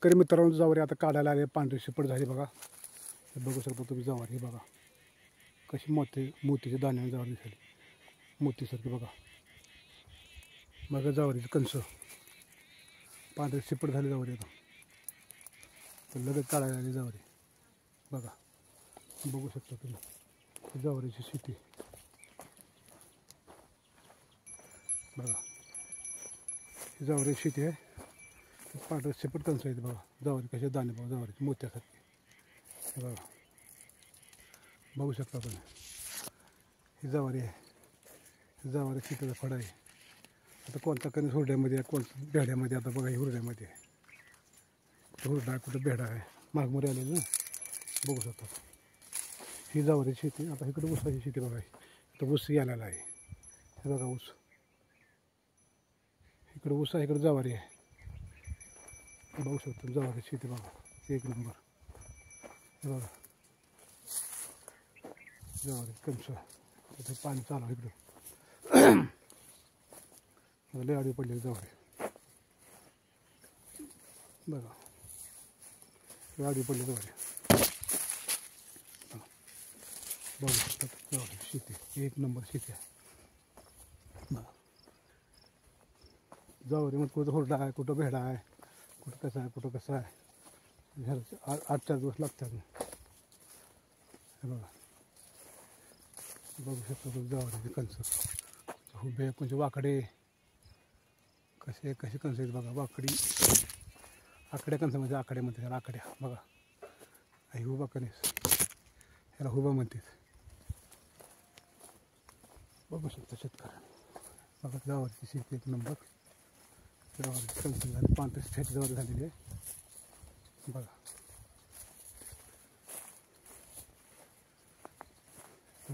शेतकरी मित्रांनो, जवारी आता काढायला आले, पांढरी शिपट झाली बघा. हे बघू शकता तुम्ही जवारी. बघा कशी मोतीच्या दाण्याने जवारी झाली, मोतीसारखी. बघा बघा जवारीचं कंस, पांढरी शिपट झाली जवारी. आता तर लगेच काढायला आली जवारी. बघा बघू शकता तुम्ही जवारीची शेती. बघा ही जवारी शेती आहे. पांढरे शिपट कंस आहेत बघा. जवारी कसे दाणे बघा, जवारीची मोत्यासारखी. हे बघा बघू शकता तुम्ही, ही जवारी आहे. जवारी शेतीचं फळ आहे. आता कोणता कणीस हुरड्यामध्ये आहे, कोणता भेड्यामध्ये. आता बघा ही हुरड्यामध्ये आहे. हुरडा आहे, कुठं भेडा आहे, मागमोरी आलेली ना. बघू शकता ही जवारी शेती. आता इकडे ऊसाची शेती बघा. इथं ऊस आलेला आहे. हे बघा ऊस, इकडे ऊस आहे, इकडे जवारी आहे. बघू शकतो जवारी शेती बघा, एक नंबर. हे बघा जवारी कंस. इथे पाणी चालू आहे इकडं. लय आडी पडलेली जवारी. बघा लय आडी पडली जवारी. बघू शकता जवारी शेती, एक नंबर शेती आहे. बघा जवारी मग कुठं हुरडा आहे, कुठं भेडा आहे, कुठं कसं आहे, कुठं कसं आहे. ह्याला 8-4 दिवस लागतात. हे बघा बघू शकता तुम्ही जवारीचे कंस. उभे म्हणजे वाकडे कसे कंस आहेत बघा. वाकडी आकड्या कंस म्हणजे आकड्यामध्ये, ह्याला आकड्या. बघा ही उभा कणीस, ह्याला उभा म्हणतात. बघू शकता शेतकऱ्यांना. बघा जवारीची शेती एक नंबर. जवारीची कंस झाली, पांढरी शेती जवारी झालेली आहे. बघा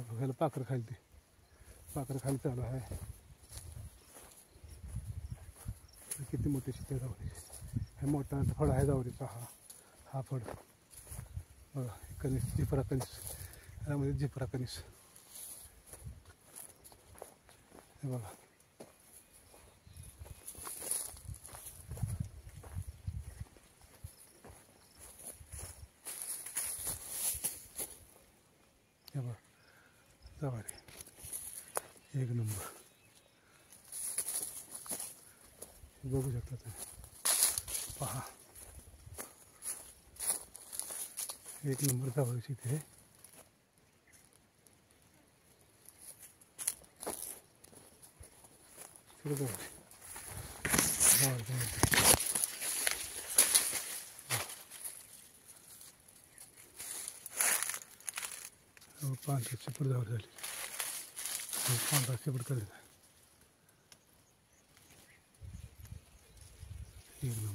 ह्याला पाखरं खाली, ते पाखरं खाली चालू आहे. किती मोठी शेती आहे जवारी. हे मोठा फळ आहे जवारीचा. हा फळ बघा. कणीस, झिपरा कणीस, ह्यामध्ये झिपरा कणीस. हे बघा हे बघा जवारी एक नंबर. बघू शकता तुम्ही, पहा एक नंबर जवारी शेती आहे. पांढरी शिपट जवारी झाली. पांढरा शिपट करायचा.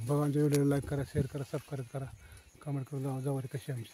बघा आमच्या व्हिडिओला लाईक करा, शेअर करा, सबस्क्राईब करा, कमेंट करून जवारी कशी आमची.